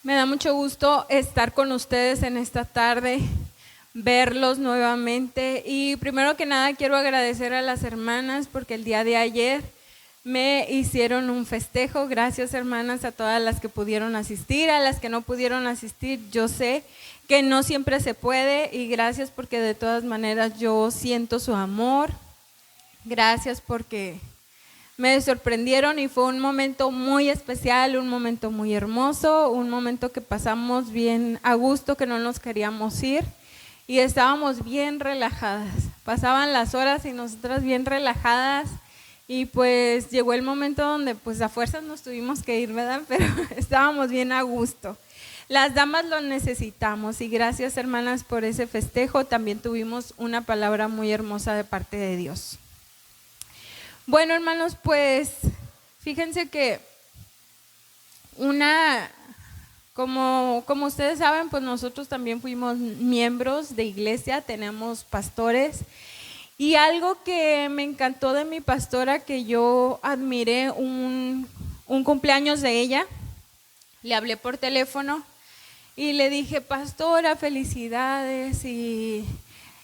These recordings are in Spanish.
Me da mucho gusto estar con ustedes en esta tarde, verlos nuevamente. Y primero que nada quiero agradecer a las hermanas porque el día de ayer me hicieron un festejo. Gracias, hermanas, a todas las que pudieron asistir, a las que no pudieron asistir. Yo sé que no siempre se puede y gracias porque de todas maneras yo siento su amor. Gracias porque me sorprendieron y fue un momento muy especial, un momento muy hermoso, un momento que pasamos bien a gusto, que no nos queríamos ir y estábamos bien relajadas. Pasaban las horas y nosotras bien relajadas y pues llegó el momento donde pues a fuerzas nos tuvimos que ir, ¿verdad? Pero estábamos bien a gusto. Las damas lo necesitamos y gracias, hermanas, por ese festejo. También tuvimos una palabra muy hermosa de parte de Dios. Bueno, hermanos, pues fíjense que como ustedes saben, pues nosotros también fuimos miembros de iglesia, tenemos pastores y algo que me encantó de mi pastora, que yo admiré un cumpleaños de ella, le hablé por teléfono y le dije: pastora, felicidades, y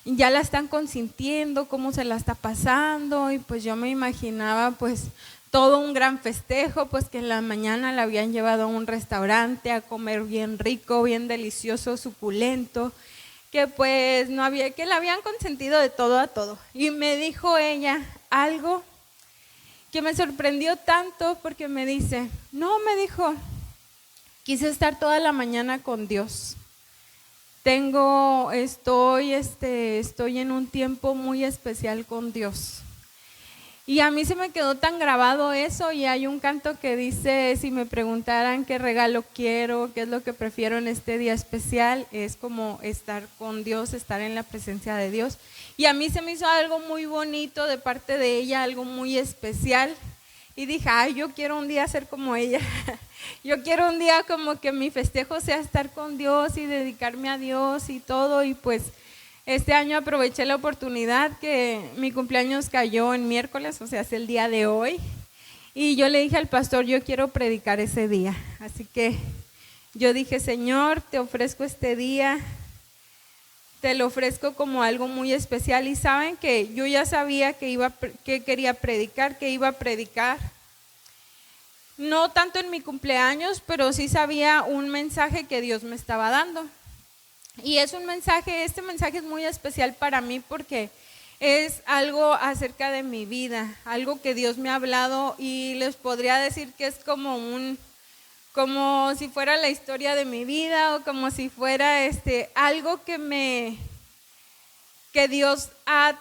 ya la están consintiendo, cómo se la está pasando. Y pues yo me imaginaba pues todo un gran festejo, pues que en la mañana la habían llevado a un restaurante a comer bien rico, bien delicioso, suculento, que pues no había, que la habían consentido de todo a todo. Y me dijo ella algo que me sorprendió tanto, porque me dice: no, me dijo, quise estar toda la mañana con Dios. Estoy en un tiempo muy especial con Dios. Y a mí se me quedó tan grabado eso, y hay un canto que dice: si me preguntaran qué regalo quiero, qué es lo que prefiero en este día especial, es como estar con Dios, estar en la presencia de Dios. Y a mí se me hizo algo muy bonito de parte de ella, algo muy especial. Y dije: ay, yo quiero un día ser como ella. Yo quiero un día como que mi festejo sea estar con Dios y dedicarme a Dios y todo. Y pues este año aproveché la oportunidad que mi cumpleaños cayó en miércoles, o sea, es el día de hoy. Y yo le dije al pastor: yo quiero predicar ese día. Así que yo dije: Señor, te ofrezco este día, te lo ofrezco como algo muy especial. Y saben que yo ya sabía que quería predicar, que iba a predicar. No tanto en mi cumpleaños, pero sí sabía un mensaje que Dios me estaba dando. Y es un mensaje, este mensaje es muy especial para mí porque es algo acerca de mi vida, algo que Dios me ha hablado, y les podría decir que es como si fuera la historia de mi vida, o como si fuera algo que Dios ha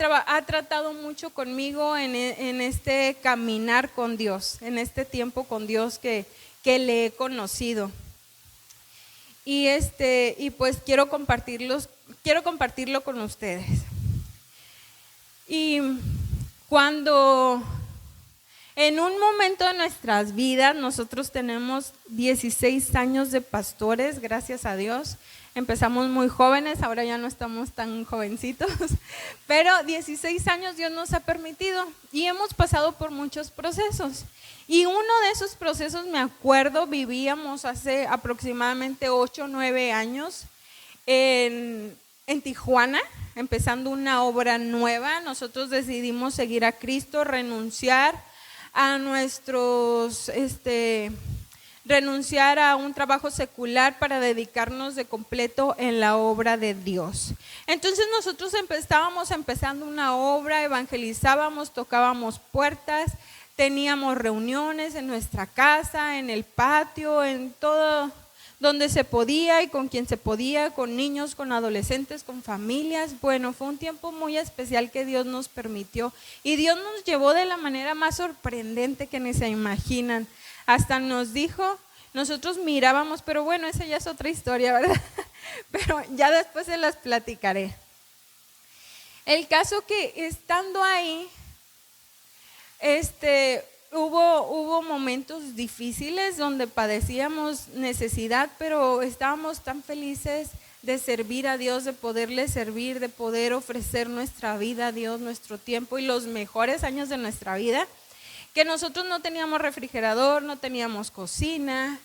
tratado mucho conmigo en este caminar con Dios, en este tiempo con Dios que le he conocido. Y pues quiero compartirlo con ustedes. Y cuando en un momento de nuestras vidas, nosotros tenemos 16 años de pastores, gracias a Dios. Empezamos muy jóvenes, ahora ya no estamos tan jovencitos, pero 16 años Dios nos ha permitido y hemos pasado por muchos procesos. Y uno de esos procesos, me acuerdo, vivíamos hace aproximadamente 8 o 9 años en Tijuana, empezando una obra nueva. Nosotros decidimos seguir a Cristo, renunciar a un trabajo secular para dedicarnos de completo en la obra de Dios. Entonces nosotros estábamos empezando una obra, evangelizábamos, tocábamos puertas, teníamos reuniones en nuestra casa, en el patio, en todo donde se podía y con quien se podía, con niños, con adolescentes, con familias. Bueno, fue un tiempo muy especial que Dios nos permitió, y Dios nos llevó de la manera más sorprendente que ni se imaginan. Hasta nos dijo, nosotros mirábamos, pero bueno, esa ya es otra historia, ¿verdad? Pero ya después se las platicaré. El caso que estando ahí, hubo momentos difíciles donde padecíamos necesidad, pero estábamos tan felices de servir a Dios, de poderle servir, de poder ofrecer nuestra vida a Dios, nuestro tiempo y los mejores años de nuestra vida, que nosotros no teníamos refrigerador, no teníamos cocina,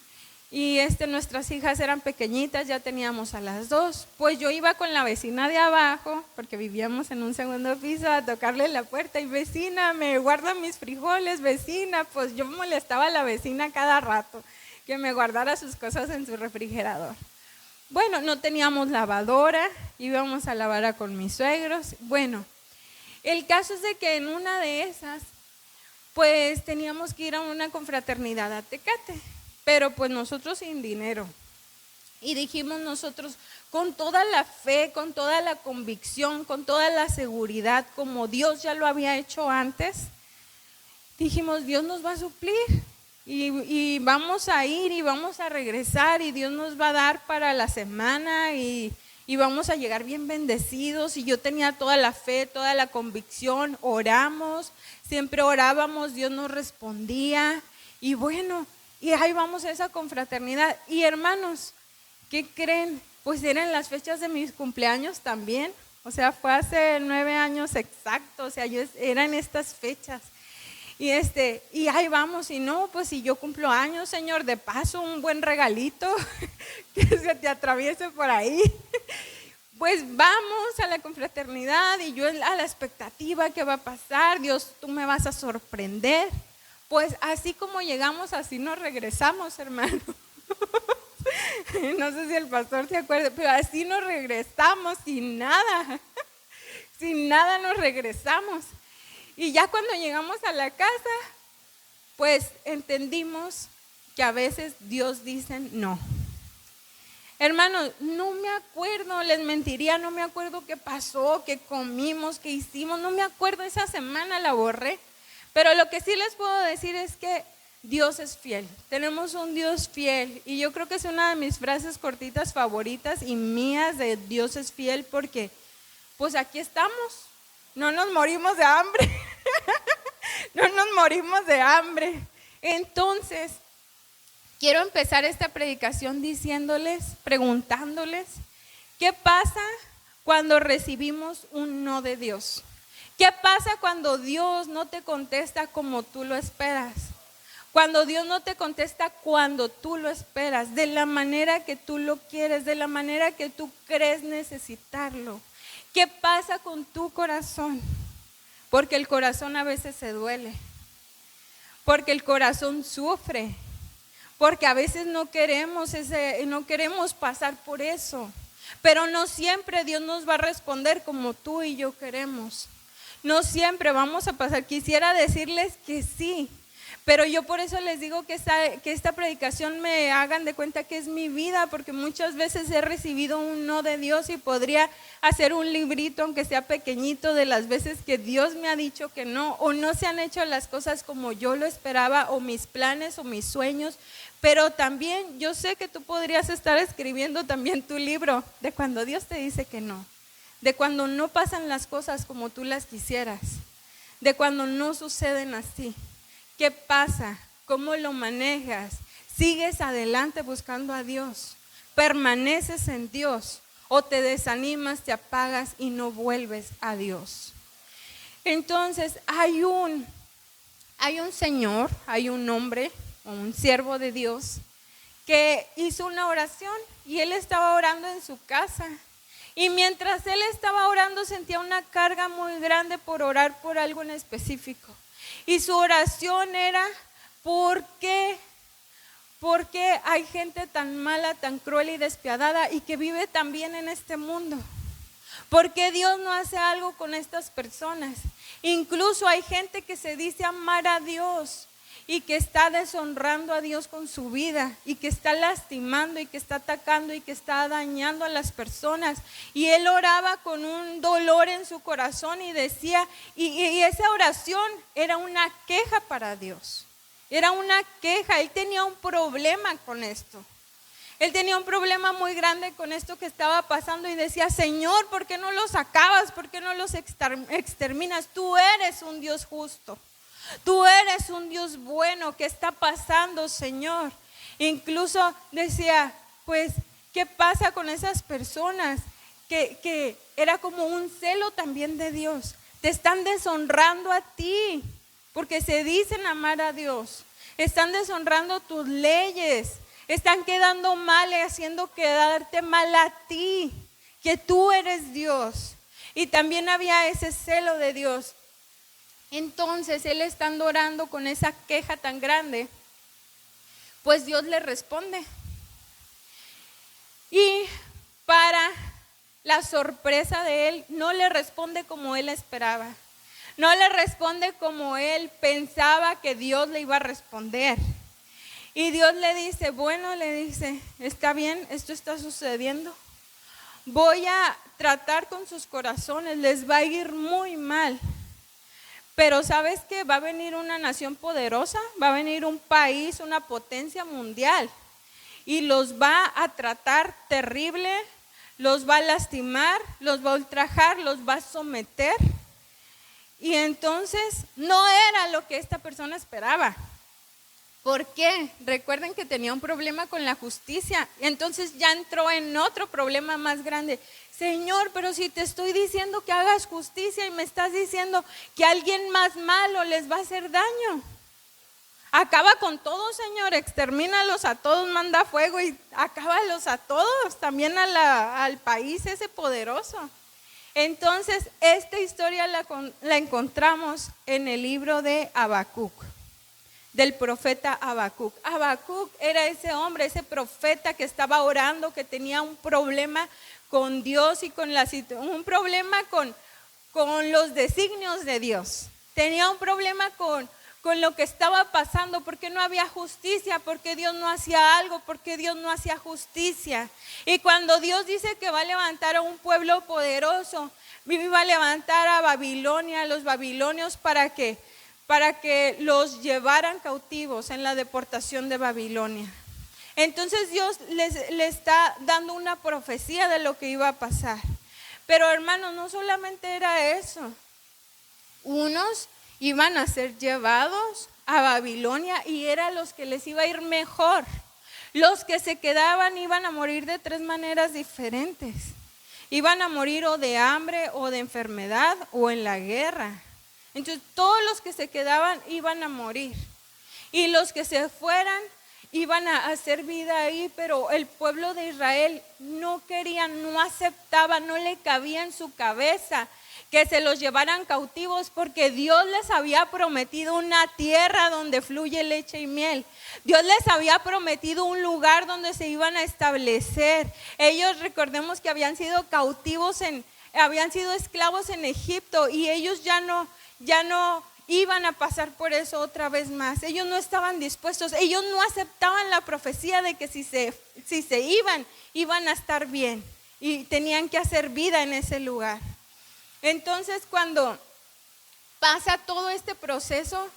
y nuestras hijas eran pequeñitas, ya teníamos a las dos. Pues yo iba con la vecina de abajo, porque vivíamos en un segundo piso, a tocarle la puerta y vecina, me guardan mis frijoles, vecina. Pues yo molestaba a la vecina cada rato, que me guardara sus cosas en su refrigerador. Bueno, no teníamos lavadora, íbamos a lavar con mis suegros. Bueno, el caso es de que en una de esas, pues teníamos que ir a una confraternidad a Tecate, pero pues nosotros sin dinero. Y dijimos nosotros, con toda la fe, con toda la convicción, con toda la seguridad, como Dios ya lo había hecho antes, dijimos, Dios nos va a suplir y vamos a ir y vamos a regresar y Dios nos va a dar para la semana y vamos a llegar bien bendecidos. Y yo tenía toda la fe, toda la convicción, oramos, siempre orábamos, Dios nos respondía y bueno, y ahí vamos a esa confraternidad. Y hermanos, ¿qué creen? Pues eran las fechas de mis cumpleaños también, o sea, fue hace 9 años exactos, o sea, eran estas fechas. Y ahí vamos, y no, pues si yo cumplo años, Señor, de paso un buen regalito que se te atraviese por ahí. Pues vamos a la confraternidad y yo a la expectativa que va a pasar, Dios, tú me vas a sorprender. Pues así como llegamos, así nos regresamos, hermano. No sé si el pastor se acuerda, pero así nos regresamos, sin nada nos regresamos. Y ya cuando llegamos a la casa, pues entendimos que a veces Dios dice no. Hermanos, no me acuerdo, les mentiría, no me acuerdo qué pasó, qué comimos, qué hicimos, no me acuerdo, esa semana la borré. Pero lo que sí les puedo decir es que Dios es fiel, tenemos un Dios fiel y yo creo que es una de mis frases cortitas favoritas y mías de Dios es fiel porque pues aquí estamos, no nos morimos de hambre, no nos morimos de hambre. Entonces, quiero empezar esta predicación diciéndoles, preguntándoles, ¿qué pasa cuando recibimos un no de Dios? ¿Qué pasa cuando Dios no te contesta como tú lo esperas? Cuando Dios no te contesta cuando tú lo esperas, de la manera que tú lo quieres, de la manera que tú crees necesitarlo. ¿Qué pasa con tu corazón? Porque el corazón a veces se duele, porque el corazón sufre, porque a veces no queremos pasar por eso. Pero no siempre Dios nos va a responder como tú y yo queremos. No siempre vamos a pasar. Quisiera decirles que sí, pero yo por eso les digo que esta predicación me hagan de cuenta que es mi vida, porque muchas veces he recibido un no de Dios y podría hacer un librito, aunque sea pequeñito, de las veces que Dios me ha dicho que no, o no se han hecho las cosas como yo lo esperaba, o mis planes o mis sueños. Pero también yo sé que tú podrías estar escribiendo también tu libro de cuando Dios te dice que no, de cuando no pasan las cosas como tú las quisieras, de cuando no suceden así. ¿Qué pasa? ¿Cómo lo manejas? ¿Sigues adelante buscando a Dios? ¿Permaneces en Dios? ¿O te desanimas, te apagas y no vuelves a Dios? Entonces hay un señor, hay un hombre, un siervo de Dios, que hizo una oración y él estaba orando en su casa. Y mientras él estaba orando sentía una carga muy grande por orar por algo en específico. Y su oración era, ¿por qué? ¿Por qué hay gente tan mala, tan cruel y despiadada y que vive también en este mundo? ¿Por qué Dios no hace algo con estas personas? Incluso hay gente que se dice amar a Dios y que está deshonrando a Dios con su vida y que está lastimando y que está atacando y que está dañando a las personas. Y él oraba con un dolor en su corazón y decía, y esa oración era una queja para Dios, era una queja. Él tenía un problema con esto. Él tenía un problema muy grande con esto que estaba pasando y decía, Señor, ¿por qué no los acabas? ¿Por qué no los exterminas? Tú eres un Dios justo. Tú eres un Dios bueno. ¿Qué está pasando, Señor? Incluso decía, pues, ¿qué pasa con esas personas? Que era como un celo también de Dios. Te están deshonrando a ti, porque se dicen amar a Dios. Están deshonrando tus leyes. están quedando mal y haciendo quedarte mal a ti, que tú eres Dios. Y también había ese celo de Dios. Entonces él estando orando con esa queja tan grande, pues Dios le responde. Y para la sorpresa de él, no le responde como él esperaba. No le responde como él pensaba que Dios le iba a responder. Y Dios le dice, bueno, le dice, está bien, esto está sucediendo. Voy a tratar con sus corazones, les va a ir muy mal. Pero ¿sabes qué? Va a venir una nación poderosa, va a venir un país, una potencia mundial. Y los va a tratar terrible, los va a lastimar, los va a ultrajar, los va a someter. Y entonces no era lo que esta persona esperaba. ¿Por qué? Recuerden que tenía un problema con la justicia. Entonces ya entró en otro problema más grande. Señor, pero si te estoy diciendo que hagas justicia y me estás diciendo que alguien más malo les va a hacer daño. Acaba con todos, Señor, extermínalos a todos, manda fuego y acábalos a todos, también al país ese poderoso. Entonces, esta historia la encontramos en el libro de Habacuc, del profeta Habacuc. Habacuc era ese hombre, ese profeta que estaba orando, que tenía un problema con Dios y con un problema con los designios de Dios. Tenía un problema con lo que estaba pasando, porque no había justicia, porque Dios no hacía algo, porque Dios no hacía justicia. Y cuando Dios dice que va a levantar a un pueblo poderoso, iba a levantar a Babilonia, a los babilonios, para que los llevaran cautivos en la deportación de Babilonia. Entonces Dios le está dando una profecía de lo que iba a pasar. Pero hermanos, no solamente era eso. Unos iban a ser llevados a Babilonia y eran los que les iba a ir mejor. Los que se quedaban iban a morir de 3 maneras diferentes. Iban a morir o de hambre o de enfermedad o en la guerra. Entonces todos los que se quedaban iban a morir. Y los que se fueran iban a hacer vida ahí, pero el pueblo de Israel no quería, no aceptaba, no le cabía en su cabeza que se los llevaran cautivos, porque Dios les había prometido una tierra donde fluye leche y miel. Dios les había prometido un lugar donde se iban a establecer. Ellos, recordemos que habían sido cautivos, habían sido esclavos en Egipto, y ellos ya no iban a pasar por eso otra vez más. Ellos no estaban dispuestos, ellos no aceptaban la profecía de que si se iban a estar bien y tenían que hacer vida en ese lugar. Entonces, cuando pasa todo este proceso,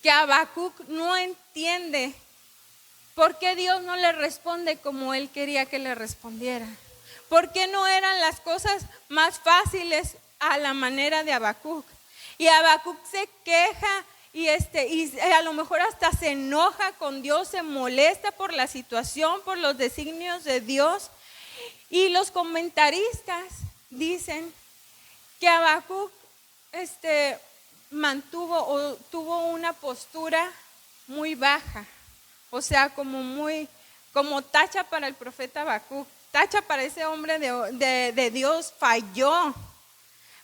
que Habacuc no entiende por qué Dios no le responde como él quería que le respondiera. ¿Por qué no eran las cosas más fáciles a la manera de Habacuc? Y Habacuc se queja y a lo mejor hasta se enoja con Dios, se molesta por la situación, por los designios de Dios. Y los comentaristas dicen que Habacuc tuvo una postura muy baja, o sea, como tacha para el profeta Habacuc, tacha para ese hombre de Dios, falló.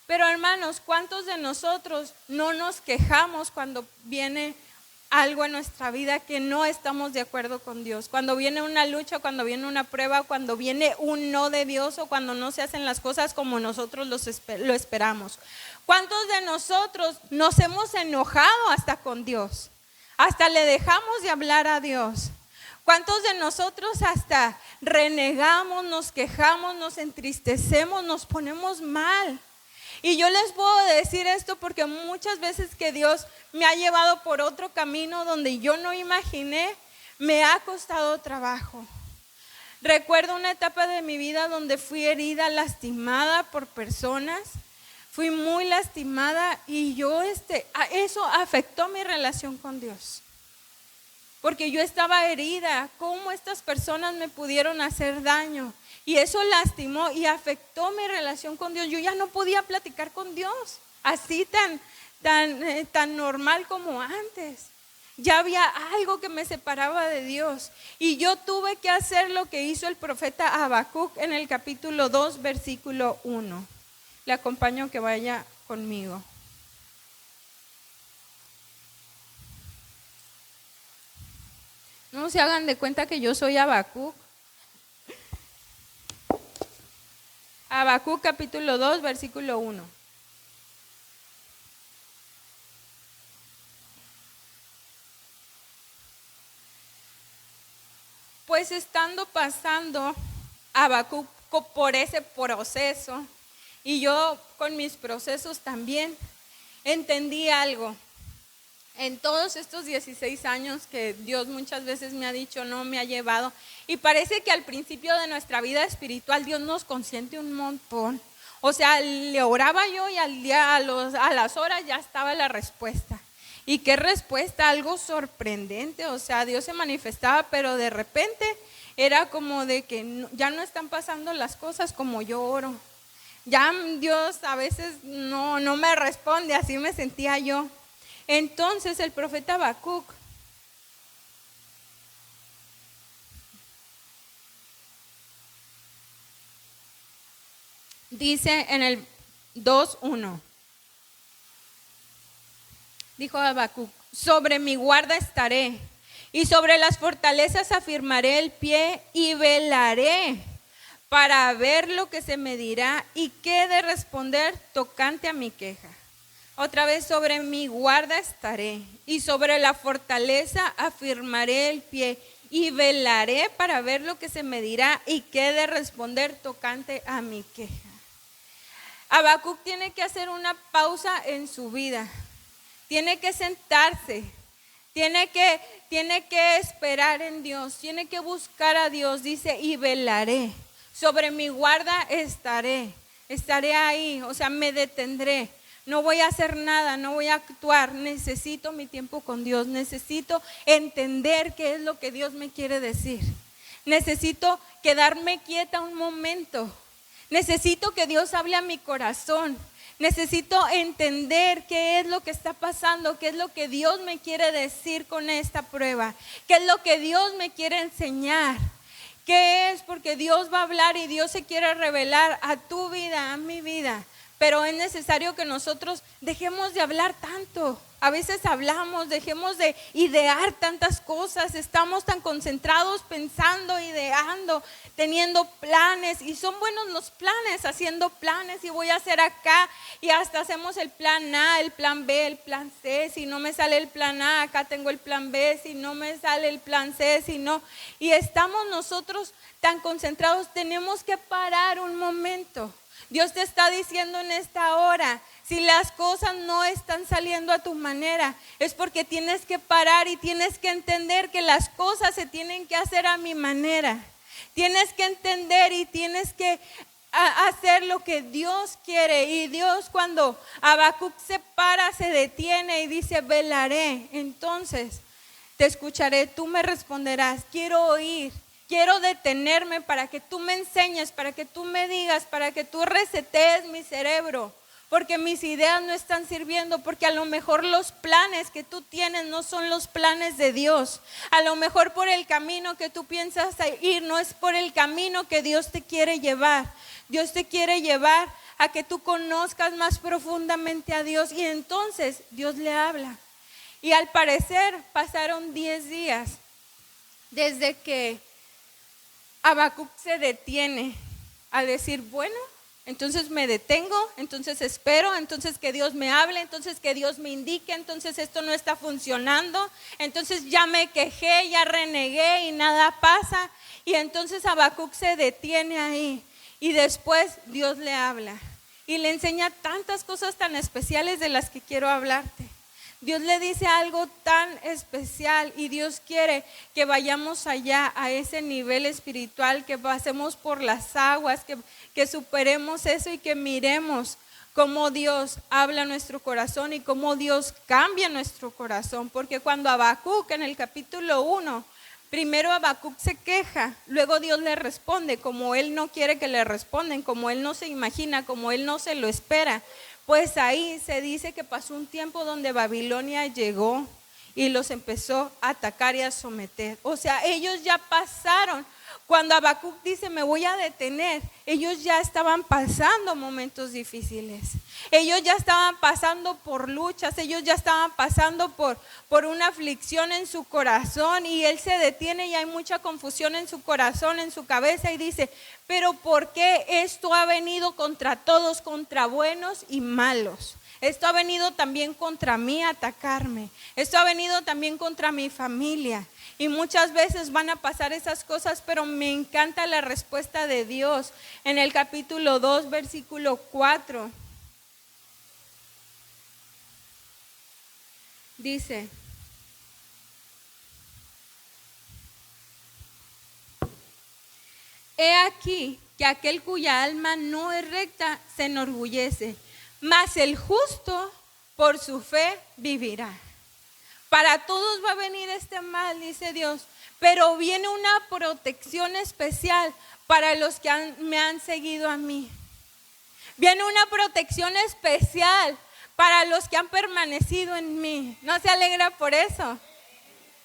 Pero hermanos, ¿cuántos de nosotros no nos quejamos cuando viene algo en nuestra vida que no estamos de acuerdo con Dios? Cuando viene una lucha, cuando viene una prueba, cuando viene un no de Dios, o cuando no se hacen las cosas como nosotros lo esperamos. ¿Cuántos de nosotros nos hemos enojado hasta con Dios? Hasta le dejamos de hablar a Dios. ¿Cuántos de nosotros hasta renegamos, nos quejamos, nos entristecemos, nos ponemos mal? Y yo les puedo decir esto porque muchas veces que Dios me ha llevado por otro camino donde yo no imaginé, me ha costado trabajo. Recuerdo una etapa de mi vida donde fui herida, lastimada por personas. Fui muy lastimada y eso afectó mi relación con Dios. Porque yo estaba herida. ¿Cómo estas personas me pudieron hacer daño? Y eso lastimó y afectó mi relación con Dios. Yo ya no podía platicar con Dios así tan normal como antes. Ya había algo que me separaba de Dios. Y yo tuve que hacer lo que hizo el profeta Habacuc en el capítulo 2, versículo 1. Le acompaño que vaya conmigo. No se hagan de cuenta que yo soy Habacuc. Habacuc capítulo 2, versículo 1. Pues estando pasando Habacuc por ese proceso, y yo con mis procesos también, entendí algo. En todos estos 16 años que Dios muchas veces me ha dicho, no me ha llevado, y parece que al principio de nuestra vida espiritual Dios nos consiente un montón. O sea, le oraba yo y a las horas ya estaba la respuesta. ¿Y qué respuesta? Algo sorprendente. O sea, Dios se manifestaba, pero de repente era como de que ya no están pasando las cosas como yo oro. Ya Dios a veces no me responde, así me sentía yo. Entonces el profeta Habacuc dice en el 2:1, dijo Habacuc, sobre mi guarda estaré y sobre las fortalezas afirmaré el pie y velaré para ver lo que se me dirá y qué de responder tocante a mi queja. Otra vez, sobre mi guarda estaré y sobre la fortaleza afirmaré el pie y velaré para ver lo que se me dirá y qué de responder tocante a mi queja. Habacuc tiene que hacer una pausa en su vida, tiene que sentarse, tiene que esperar en Dios, tiene que buscar a Dios, dice, y velaré, sobre mi guarda estaré ahí, o sea, me detendré. No voy a hacer nada, no voy a actuar, necesito mi tiempo con Dios, necesito entender qué es lo que Dios me quiere decir. Necesito quedarme quieta un momento, necesito que Dios hable a mi corazón, necesito entender qué es lo que está pasando, qué es lo que Dios me quiere decir con esta prueba, qué es lo que Dios me quiere enseñar. ¿Qué es? Porque Dios va a hablar y Dios se quiere revelar a tu vida, a mi vida. Pero es necesario que nosotros dejemos de hablar tanto. A veces hablamos, dejemos de idear tantas cosas. Estamos tan concentrados pensando, ideando, teniendo planes. Y son buenos los planes, haciendo planes. Y voy a hacer acá. Y hasta hacemos el plan A, el plan B, el plan C. Si no me sale el plan A, acá tengo el plan B. Si no me sale el plan C, si no. Y estamos nosotros tan concentrados. Tenemos que parar un momento. Dios te está diciendo en esta hora, si las cosas no están saliendo a tu manera, es porque tienes que parar y tienes que entender que las cosas se tienen que hacer a mi manera. Tienes que entender y tienes que hacer lo que Dios quiere. Y Dios, cuando Habacuc se para, se detiene y dice, velaré, entonces te escucharé, tú me responderás, quiero oír. Quiero detenerme para que tú me enseñes, para que tú me digas, para que tú resetees mi cerebro, porque mis ideas no están sirviendo, porque a lo mejor los planes que tú tienes no son los planes de Dios. A lo mejor por el camino que tú piensas ir no es por el camino que Dios te quiere llevar. Dios te quiere llevar a que tú conozcas más profundamente a Dios y entonces Dios le habla. Y al parecer pasaron 10 días desde que Habacuc se detiene a decir, bueno, entonces me detengo, entonces espero, entonces que Dios me hable, entonces que Dios me indique, entonces esto no está funcionando, entonces ya me quejé, ya renegué y nada pasa. Y entonces Habacuc se detiene ahí y después Dios le habla y le enseña tantas cosas tan especiales de las que quiero hablarte. Dios le dice algo tan especial y Dios quiere que vayamos allá a ese nivel espiritual, que pasemos por las aguas, que superemos eso y que miremos cómo Dios habla a nuestro corazón y cómo Dios cambia nuestro corazón. Porque cuando Habacuc en el capítulo 1, primero Habacuc se queja, luego Dios le responde como él no quiere que le respondan, como él no se imagina, como él no se lo espera. Pues ahí se dice que pasó un tiempo donde Babilonia llegó y los empezó a atacar y a someter. O sea, ellos ya pasaron. Cuando Habacuc dice, me voy a detener, ellos ya estaban pasando momentos difíciles. Ellos ya estaban pasando por luchas, ellos ya estaban pasando por una aflicción en su corazón, y él se detiene y hay mucha confusión en su corazón, en su cabeza, y dice, pero ¿por qué esto ha venido contra todos, contra buenos y malos? Esto ha venido también contra mí a atacarme. Esto ha venido también contra mi familia. Y muchas veces van a pasar esas cosas, pero me encanta la respuesta de Dios. En el capítulo 2, versículo 4, dice: he aquí que aquel cuya alma no es recta se enorgullece, mas el justo por su fe vivirá. Para todos va a venir este mal, dice Dios, pero viene una protección especial para los que me han seguido a mí. Viene una protección especial para los que han permanecido en mí. ¿No se alegra por eso?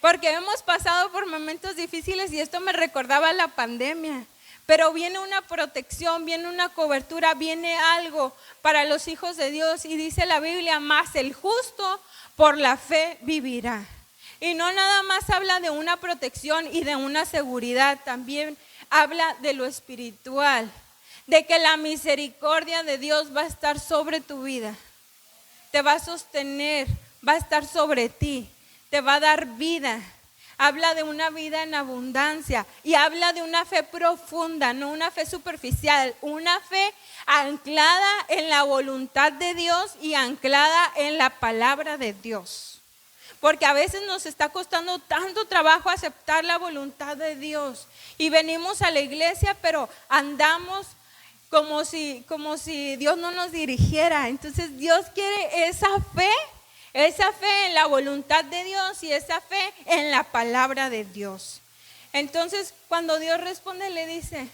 Porque hemos pasado por momentos difíciles y esto me recordaba la pandemia. Pero viene una protección, viene una cobertura, viene algo para los hijos de Dios. Y dice la Biblia, más el justo por la fe vivirá. Y no nada más habla de una protección y de una seguridad, también habla de lo espiritual, de que la misericordia de Dios va a estar sobre tu vida, te va a sostener, va a estar sobre ti, te va a dar vida. Habla de una vida en abundancia y habla de una fe profunda, no una fe superficial, una fe anclada en la voluntad de Dios y anclada en la palabra de Dios. Porque a veces nos está costando tanto trabajo aceptar la voluntad de Dios y venimos a la iglesia, pero andamos como si Dios no nos dirigiera. Entonces Dios quiere esa fe en la voluntad de Dios y esa fe en la palabra de Dios. Entonces, cuando Dios responde, le dice,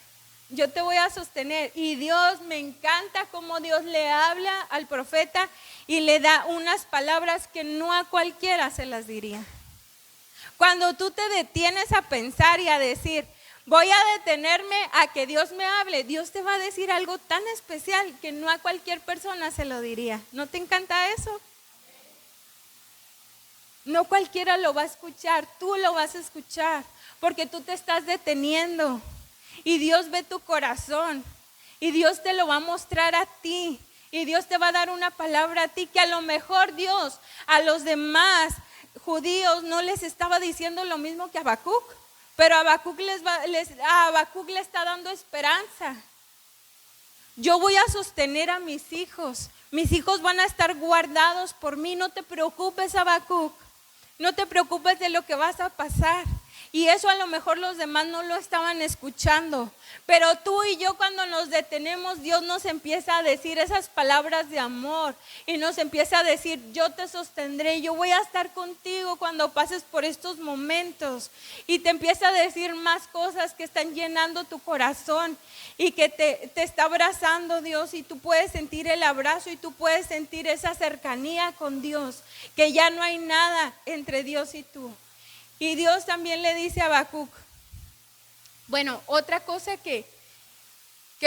yo te voy a sostener. Y Dios, me encanta cómo Dios le habla al profeta y le da unas palabras que no a cualquiera se las diría. Cuando tú te detienes a pensar y a decir, voy a detenerme a que Dios me hable, Dios te va a decir algo tan especial que no a cualquier persona se lo diría. ¿No te encanta eso? No cualquiera lo va a escuchar, tú lo vas a escuchar, porque tú te estás deteniendo y Dios ve tu corazón y Dios te lo va a mostrar a ti y Dios te va a dar una palabra a ti que a lo mejor Dios a los demás judíos no les estaba diciendo lo mismo que a Habacuc, pero a Habacuc le está dando esperanza. Yo voy a sostener a mis hijos van a estar guardados por mí, no te preocupes, Habacuc. No te preocupes de lo que vas a pasar. Y eso a lo mejor los demás no lo estaban escuchando. Pero tú y yo cuando nos detenemos, Dios nos empieza a decir esas palabras de amor. Y nos empieza a decir, yo te sostendré, yo voy a estar contigo cuando pases por estos momentos. Y te empieza a decir más cosas que están llenando tu corazón. Y que te está abrazando Dios y tú puedes sentir el abrazo y tú puedes sentir esa cercanía con Dios, que ya no hay nada entre Dios y tú. Y Dios también le dice a Habacuc, bueno, otra cosa que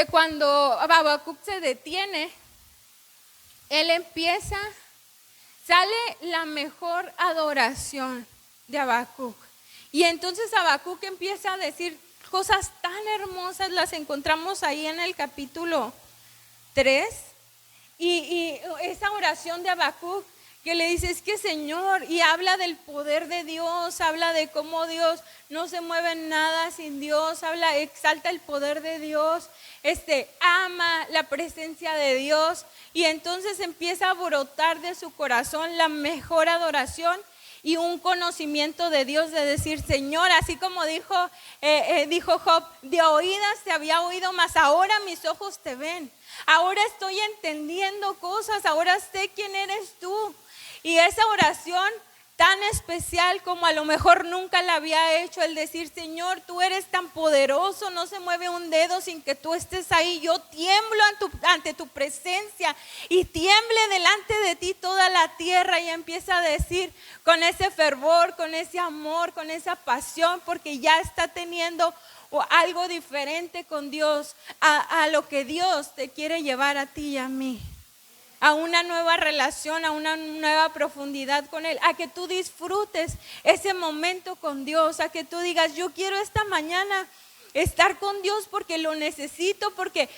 cuando Habacuc se detiene, él sale la mejor adoración de Habacuc. Y entonces Habacuc empieza a decir cosas tan hermosas, las encontramos ahí en el capítulo 3. Y esa oración de Habacuc que le dice, es que Señor, y habla del poder de Dios, habla de cómo Dios no se mueve en nada sin Dios, exalta el poder de Dios, ama la presencia de Dios, y entonces empieza a brotar de su corazón la mejor adoración y un conocimiento de Dios, de decir, Señor, así como dijo Job, de oídas te había oído, mas ahora mis ojos te ven. Ahora estoy entendiendo cosas, ahora sé quién eres tú. Y esa oración tan especial como a lo mejor nunca la había hecho, el decir, Señor, tú eres tan poderoso, no se mueve un dedo sin que tú estés ahí. Yo tiemblo ante tu presencia y tiemble delante de ti toda la tierra. Y empieza a decir con ese fervor, con ese amor, con esa pasión, porque ya está teniendo algo diferente con Dios, a lo que Dios te quiere llevar a ti y a mí. A una nueva relación, a una nueva profundidad con Él, a que tú disfrutes ese momento con Dios, a que tú digas, yo quiero esta mañana estar con Dios porque lo necesito, porque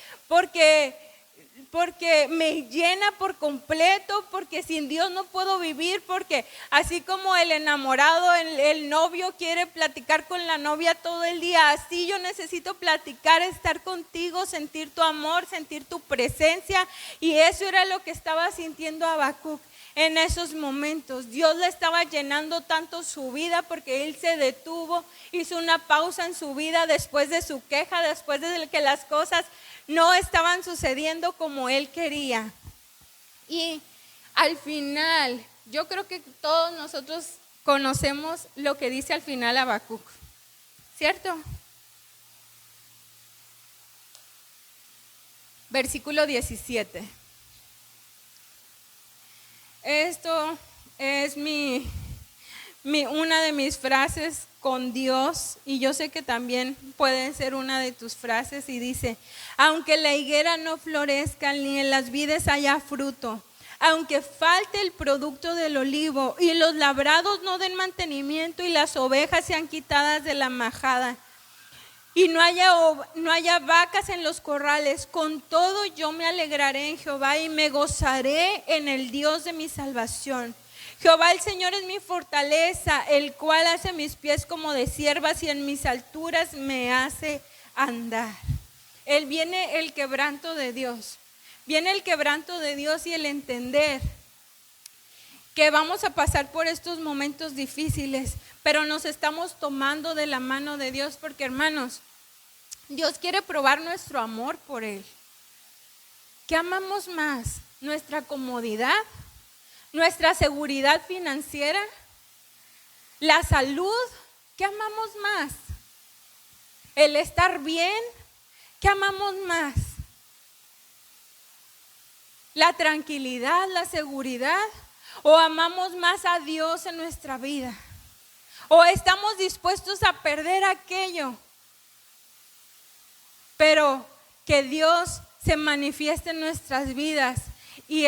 me llena por completo, porque sin Dios no puedo vivir, porque así como el enamorado, el novio quiere platicar con la novia todo el día, así yo necesito platicar, estar contigo, sentir tu amor, sentir tu presencia. Y eso era lo que estaba sintiendo Habacuc en esos momentos. Dios le estaba llenando tanto su vida porque él se detuvo, hizo una pausa en su vida después de su queja, después de que las cosas no estaban sucediendo como él quería. Y al final, yo creo que todos nosotros conocemos lo que dice al final Habacuc, ¿cierto? Versículo 17. Esto es una de mis frases con Dios, y yo sé que también puede ser una de tus frases, y dice: aunque la higuera no florezca ni en las vides haya fruto, aunque falte el producto del olivo y los labrados no den mantenimiento y las ovejas sean quitadas de la majada y no haya vacas en los corrales, con todo yo me alegraré en Jehová y me gozaré en el Dios de mi salvación. Jehová el Señor es mi fortaleza, el cual hace mis pies como de ciervas y en mis alturas me hace andar. Viene el quebranto de Dios. Viene el quebranto de Dios y el entender que vamos a pasar por estos momentos difíciles, pero nos estamos tomando de la mano de Dios, porque, hermanos, Dios quiere probar nuestro amor por Él. ¿Qué amamos más? ¿Nuestra comodidad? ¿Nuestra seguridad financiera? ¿La salud? ¿Qué amamos más? ¿El estar bien? ¿Qué amamos más? ¿La tranquilidad, la seguridad? ¿O amamos más a Dios en nuestra vida? ¿O estamos dispuestos a perder aquello, pero que Dios se manifieste en nuestras vidas y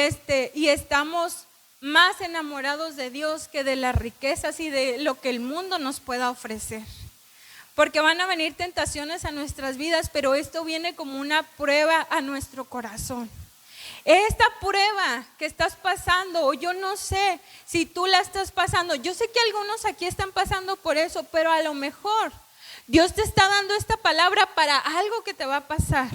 estamos más enamorados de Dios que de las riquezas y de lo que el mundo nos pueda ofrecer? Porque van a venir tentaciones a nuestras vidas, pero esto viene como una prueba a nuestro corazón. Esta prueba que estás pasando, o yo no sé si tú la estás pasando, yo sé que algunos aquí están pasando por eso, pero a lo mejor Dios te está dando esta palabra para algo que te va a pasar,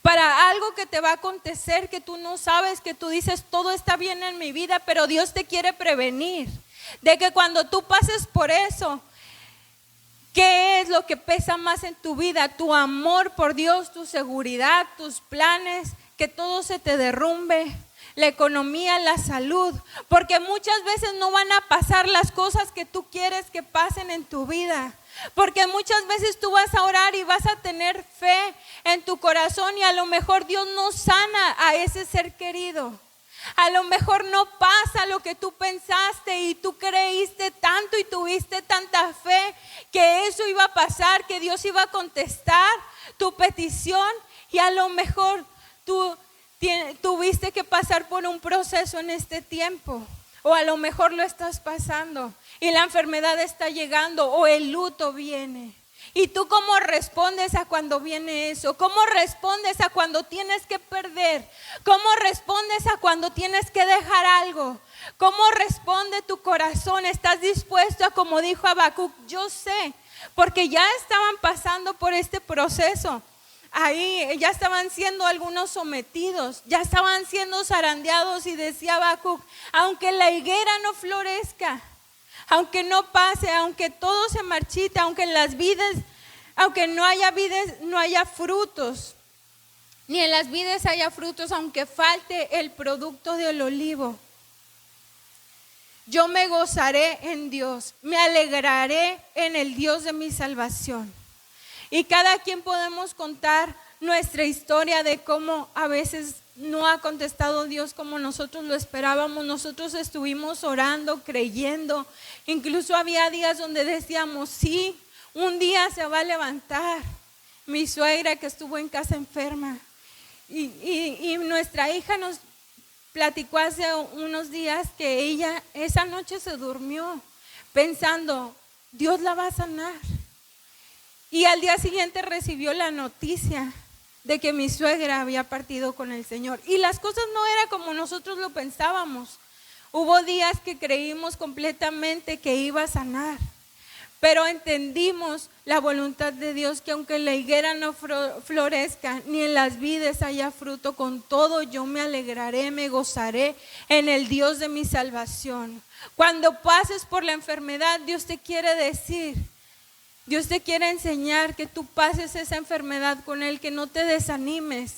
para algo que te va a acontecer, que tú no sabes, que tú dices, todo está bien en mi vida, pero Dios te quiere prevenir de que cuando tú pases por eso, ¿qué es lo que pesa más en tu vida? Tu amor por Dios, tu seguridad, tus planes, que todo se te derrumbe, la economía, la salud, porque muchas veces no van a pasar las cosas que tú quieres que pasen en tu vida, porque muchas veces tú vas a orar y vas a tener fe en tu corazón y a lo mejor Dios no sana a ese ser querido. A lo mejor no pasa lo que tú pensaste y tú creíste tanto y tuviste tanta fe que eso iba a pasar, que Dios iba a contestar tu petición, y a lo mejor tú tuviste que pasar por un proceso en este tiempo, o a lo mejor lo estás pasando y la enfermedad está llegando o el luto viene. ¿Y tú cómo respondes a cuando viene eso? ¿Cómo respondes a cuando tienes que perder? ¿Cómo respondes a cuando tienes que dejar algo? ¿Cómo responde tu corazón? ¿Estás dispuesto a, como dijo Habacuc? Yo sé, porque ya estaban pasando por este proceso. Ahí ya estaban siendo algunos sometidos, ya estaban siendo zarandeados, y decía Habacuc: aunque la higuera no florezca, aunque no pase, aunque todo se marchite, aunque en las vides, aunque no haya vides, no haya frutos, ni en las vides haya frutos, aunque falte el producto del olivo, Yo me gozaré en Dios, me alegraré en el Dios de mi salvación. Y cada quien podemos contar nuestra historia de cómo a veces no ha contestado Dios como nosotros lo esperábamos. Nosotros estuvimos orando, creyendo. Incluso había días donde decíamos, sí, un día se va a levantar. Mi suegra que estuvo en casa enferma. Y nuestra hija nos platicó hace unos días que ella esa noche se durmió pensando, Dios la va a sanar. Y al día siguiente recibió la noticia de que mi suegra había partido con el Señor. Y las cosas no eran como nosotros lo pensábamos. Hubo días que creímos completamente que iba a sanar. Pero entendimos la voluntad de Dios, que aunque la higuera no florezca, ni en las vides haya fruto, con todo yo me alegraré, me gozaré en el Dios de mi salvación. Cuando pases por la enfermedad, Dios te quiere decir, Dios te quiere enseñar que tú pases esa enfermedad con Él, que no te desanimes,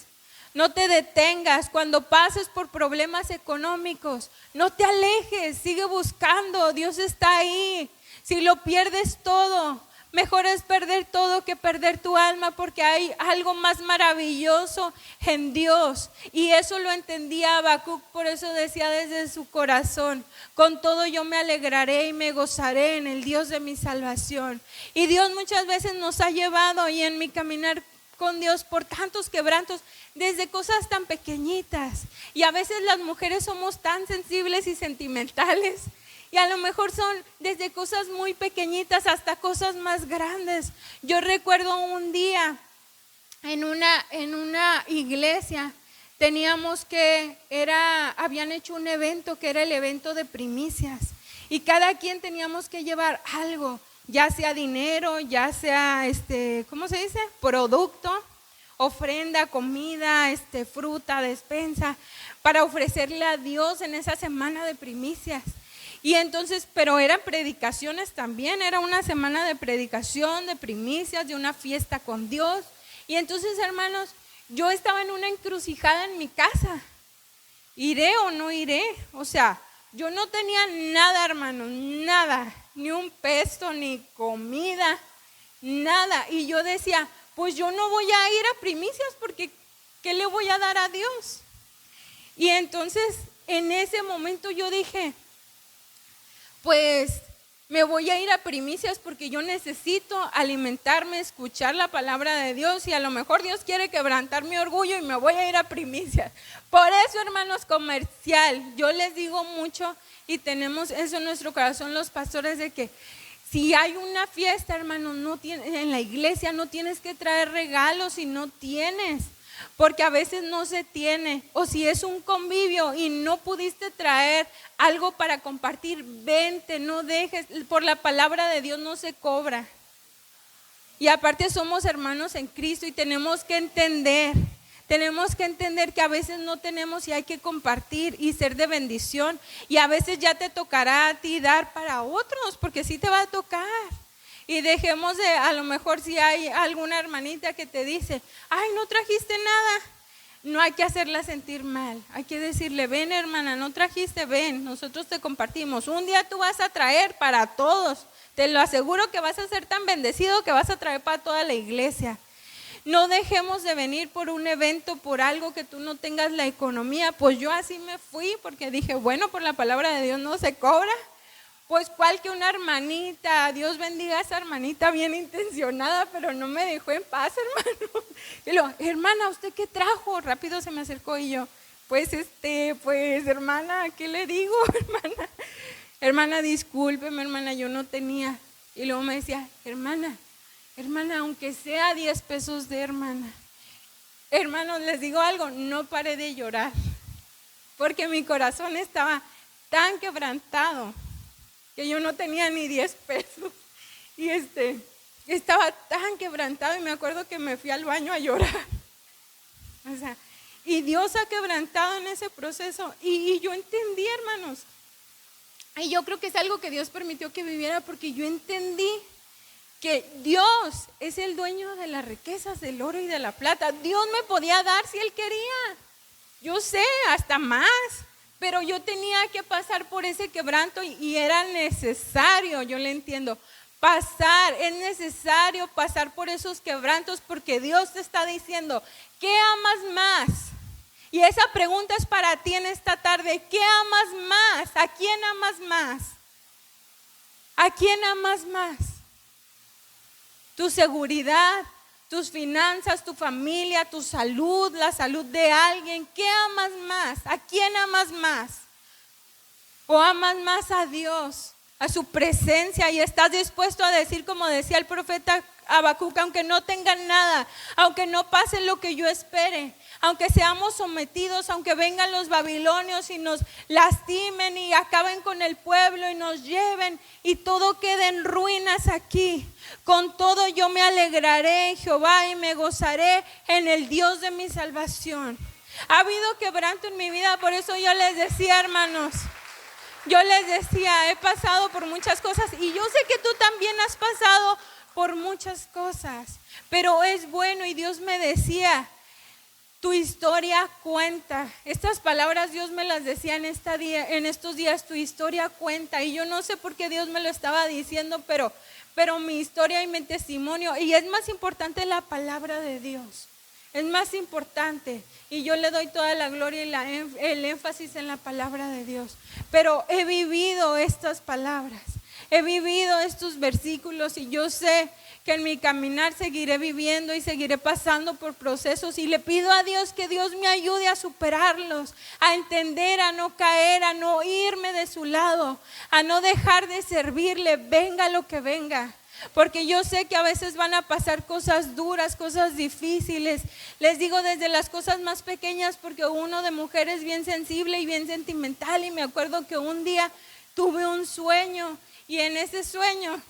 no te detengas. Cuando pases por problemas económicos, no te alejes, sigue buscando, Dios está ahí. Si lo pierdes todo, mejor es perder todo que perder tu alma, porque hay algo más maravilloso en Dios. Y eso lo entendía Habacuc, por eso decía desde su corazón, con todo yo me alegraré y me gozaré en el Dios de mi salvación. Y Dios muchas veces nos ha llevado, y en mi caminar con Dios, por tantos quebrantos, desde cosas tan pequeñitas. Y a veces las mujeres somos tan sensibles y sentimentales. Y a lo mejor son desde cosas muy pequeñitas hasta cosas más grandes. Yo recuerdo un día en una iglesia, habían hecho un evento que era el evento de primicias. Y cada quien teníamos que llevar algo, ya sea dinero, ya sea, ¿cómo se dice? Producto, ofrenda, comida, fruta, despensa, para ofrecerle a Dios en esa semana de primicias. Y entonces, pero eran predicaciones también, era una semana de predicación, de primicias, de una fiesta con Dios. Y entonces, hermanos, yo estaba en una encrucijada en mi casa. ¿Iré o no iré? O sea, yo no tenía nada, hermanos, nada, ni un peso, ni comida, nada. Y yo decía, pues yo no voy a ir a primicias porque ¿qué le voy a dar a Dios? Y entonces, en ese momento yo dije, pues me voy a ir a primicias porque yo necesito alimentarme, escuchar la palabra de Dios, y a lo mejor Dios quiere quebrantar mi orgullo y me voy a ir a primicias. Por eso, hermanos, comercial, yo les digo mucho y tenemos eso en nuestro corazón los pastores, de que si hay una fiesta, hermanos, en la iglesia no tienes que traer regalos si no tienes. Porque a veces no se tiene, o si es un convivio y no pudiste traer algo para compartir, vente, no dejes, por la palabra de Dios no se cobra. Y aparte somos hermanos en Cristo y tenemos que entender que a veces no tenemos y hay que compartir y ser de bendición. Y a veces ya te tocará a ti dar para otros, porque sí te va a tocar. Y dejemos de, a lo mejor si hay alguna hermanita que te dice, ay, no trajiste nada, no hay que hacerla sentir mal, hay que decirle, ven hermana, no trajiste, ven, nosotros te compartimos, un día tú vas a traer para todos, te lo aseguro que vas a ser tan bendecido que vas a traer para toda la iglesia. No dejemos de venir por un evento, por algo que tú no tengas la economía. Pues yo así me fui porque dije, bueno, por la palabra de Dios no se cobra. Pues cual que una hermanita, Dios bendiga a esa hermanita bien intencionada, pero no me dejó en paz, hermano. Y luego, hermana, ¿usted qué trajo? Rápido se me acercó y yo, pues hermana, ¿qué le digo, hermana? Hermana, discúlpeme, hermana, yo no tenía. Y luego me decía, hermana, aunque sea 10 pesos de hermana. Hermanos, les digo algo, no paré de llorar, porque mi corazón estaba tan quebrantado que yo no tenía ni 10 pesos. Y estaba tan quebrantado y me acuerdo que me fui al baño a llorar. O sea, y Dios ha quebrantado en ese proceso. Y yo entendí, hermanos. Y yo creo que es algo que Dios permitió que viviera, porque yo entendí que Dios es el dueño de las riquezas, del oro y de la plata. Dios me podía dar si Él quería. Yo sé, hasta más. pero yo tenía que pasar por ese quebranto y era necesario, yo le entiendo, es necesario pasar por esos quebrantos porque Dios te está diciendo, ¿qué amas más? Y esa pregunta es para ti en esta tarde, ¿qué amas más? ¿A quién amas más? ¿A quién amas más? ¿Tu seguridad, tus finanzas, tu familia, tu salud, la salud de alguien? ¿Qué amas más? ¿A quién amas más? ¿O amas más a Dios, a su presencia, y estás dispuesto a decir, como decía el profeta Habacuc, aunque no tengan nada, aunque no pase lo que yo espere, aunque seamos sometidos, aunque vengan los babilonios y nos lastimen y acaben con el pueblo y nos lleven y todo quede en ruinas aquí, con todo yo me alegraré en Jehová y me gozaré en el Dios de mi salvación. Ha habido quebranto en mi vida, por eso yo les decía, hermanos, he pasado por muchas cosas y yo sé que tú también has pasado por muchas cosas, pero es bueno. Y Dios me decía, tu historia cuenta. Estas palabras Dios me las decía en estos días, tu historia cuenta. Y yo no sé por qué Dios me lo estaba diciendo, pero mi historia y mi testimonio, y es más importante la palabra de Dios. Es más importante, y yo le doy toda la gloria y el énfasis en la palabra de Dios. Pero he vivido estas palabras, he vivido estos versículos, y yo sé que en mi caminar seguiré viviendo y seguiré pasando por procesos, y le pido a Dios que Dios me ayude a superarlos, a entender, a no caer, a no irme de su lado, a no dejar de servirle, venga lo que venga. Porque yo sé que a veces van a pasar cosas duras, cosas difíciles. Les digo desde las cosas más pequeñas, porque uno de mujer es bien sensible y bien sentimental. Y me acuerdo que un día tuve un sueño, y en ese sueño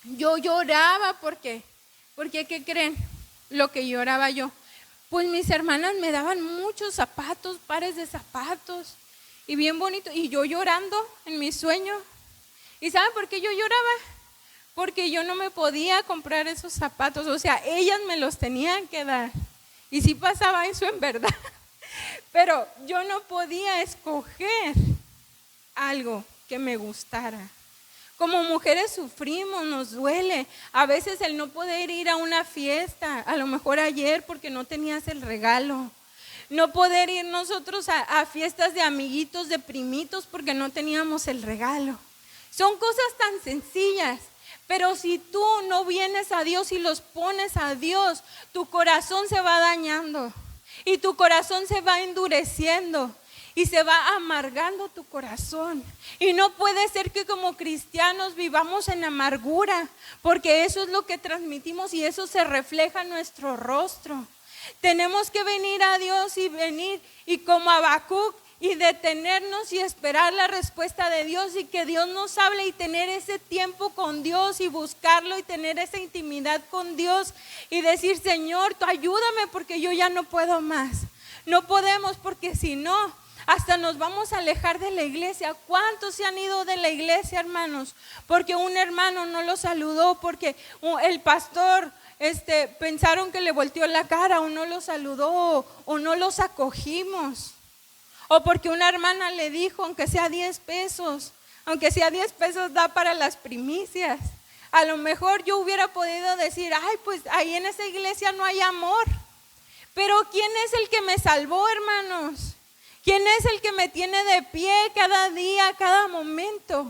yo lloraba porque ¿qué creen? Lo que lloraba yo, pues mis hermanas me daban muchos zapatos, pares de zapatos, y bien bonito, y yo llorando en mi sueño. ¿Y saben por qué yo lloraba? Porque yo no me podía comprar esos zapatos, o sea, ellas me los tenían que dar. Y sí pasaba eso en verdad, pero yo no podía escoger algo que me gustara. Como mujeres sufrimos, nos duele. A veces el no poder ir a una fiesta, a lo mejor ayer porque no tenías el regalo. No poder ir nosotros a fiestas de amiguitos, de primitos, porque no teníamos el regalo. Son cosas tan sencillas. Pero si tú no vienes a Dios y los pones a Dios, tu corazón se va dañando y tu corazón se va endureciendo y se va amargando tu corazón. Y no puede ser que como cristianos vivamos en amargura, porque eso es lo que transmitimos y eso se refleja en nuestro rostro. Tenemos que venir a Dios y como Habacuc, y detenernos y esperar la respuesta de Dios, y que Dios nos hable, y tener ese tiempo con Dios y buscarlo y tener esa intimidad con Dios y decir, Señor, tú ayúdame porque yo ya no puedo más. No podemos, porque si no, hasta nos vamos a alejar de la iglesia. ¿Cuántos se han ido de la iglesia, hermanos? Porque un hermano no los saludó, porque el pastor pensaron que le volteó la cara o no los saludó o no los acogimos. O porque una hermana le dijo, aunque sea 10 pesos da para las primicias. A lo mejor yo hubiera podido decir, ay, pues ahí en esa iglesia no hay amor. Pero ¿quién es el que me salvó, hermanos? ¿Quién es el que me tiene de pie cada día, cada momento?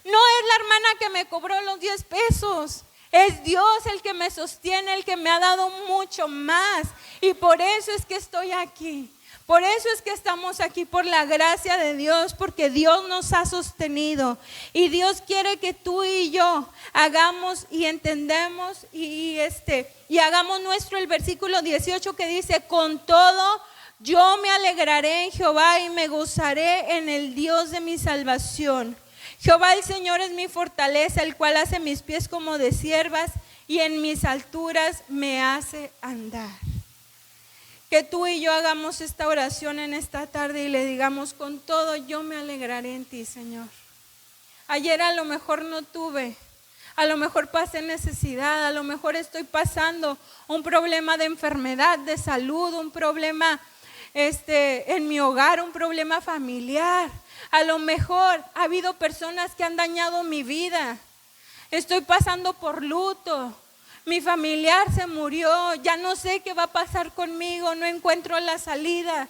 No es la hermana que me cobró los 10 pesos. Es Dios el que me sostiene, el que me ha dado mucho más. Y por eso es que estoy aquí. Por eso es que estamos aquí, por la gracia de Dios, porque Dios nos ha sostenido. Y Dios quiere que tú y yo hagamos y entendamos y hagamos nuestro el versículo 18 que dice, con todo yo me alegraré en Jehová y me gozaré en el Dios de mi salvación. Jehová el Señor es mi fortaleza, el cual hace mis pies como de ciervas y en mis alturas me hace andar. Que tú y yo hagamos esta oración en esta tarde y le digamos, con todo yo me alegraré en ti, Señor. Ayer a lo mejor no tuve, a lo mejor pasé necesidad, a lo mejor estoy pasando un problema de enfermedad, de salud, un problema en mi hogar un problema familiar. A lo mejor ha habido personas que han dañado mi vida. Estoy pasando por luto. Mi familiar se murió. Ya no sé qué va a pasar conmigo. No encuentro la salida.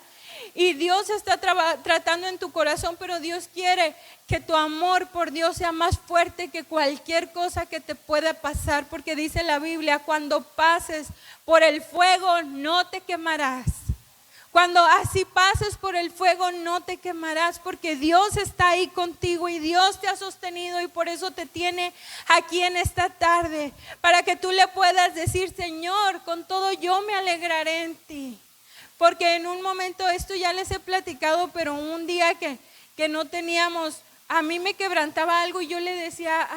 Y Dios está tratando en tu corazón, pero Dios quiere que tu amor por Dios sea más fuerte que cualquier cosa que te pueda pasar, porque dice la Biblia, cuando pases por el fuego no te quemarás. Cuando así pases por el fuego no te quemarás, porque Dios está ahí contigo y Dios te ha sostenido, y por eso te tiene aquí en esta tarde, para que tú le puedas decir: Señor, con todo yo me alegraré en ti. Porque en un momento, esto ya les he platicado, pero un día que no teníamos, a mí me quebrantaba algo, y yo le decía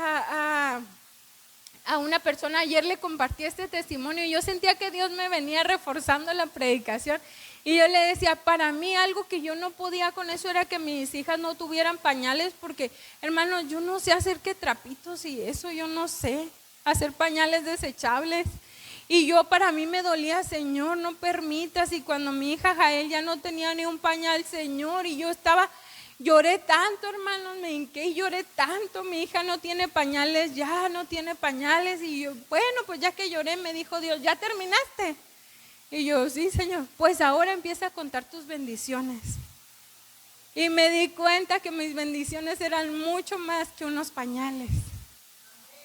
a una persona, ayer le compartí este testimonio, y yo sentía que Dios me venía reforzando la predicación, y yo le decía, para mí algo que yo no podía con eso era que mis hijas no tuvieran pañales, porque hermano, yo no sé hacer que trapitos y eso, yo no sé hacer pañales desechables. Y yo, para mí me dolía: Señor, no permitas. Y cuando mi hija Jael ya no tenía ni un pañal, Señor, y yo lloré tanto, hermanos, me hinqué y lloré tanto. Mi hija no tiene pañales, ya no tiene pañales. Y yo, bueno, pues ya que lloré, me dijo Dios: ¿ya terminaste? Y yo, sí, Señor. Pues ahora empieza a contar tus bendiciones. Y me di cuenta que mis bendiciones eran mucho más que unos pañales.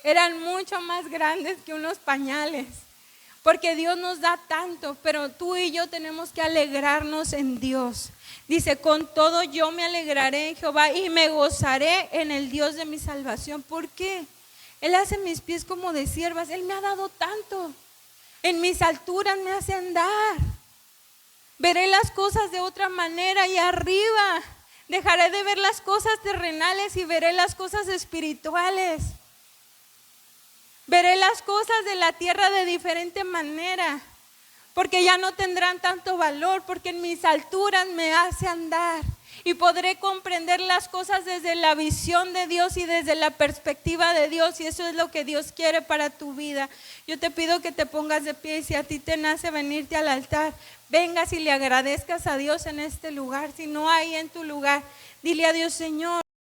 Eran mucho más grandes que unos pañales. Porque Dios nos da tanto, pero tú y yo tenemos que alegrarnos en Dios. Dice: con todo yo me alegraré en Jehová y me gozaré en el Dios de mi salvación. ¿Por qué? Él hace mis pies como de siervas. Él me ha dado tanto. En mis alturas me hace andar. Veré las cosas de otra manera y arriba. Dejaré de ver las cosas terrenales y veré las cosas espirituales. Veré las cosas de la tierra de diferente manera, porque ya no tendrán tanto valor, porque en mis alturas me hace andar y podré comprender las cosas desde la visión de Dios y desde la perspectiva de Dios, y eso es lo que Dios quiere para tu vida. Yo te pido que te pongas de pie, y si a ti te nace venirte al altar, vengas y le agradezcas a Dios en este lugar. Si no hay en tu lugar, dile a Dios: Señor,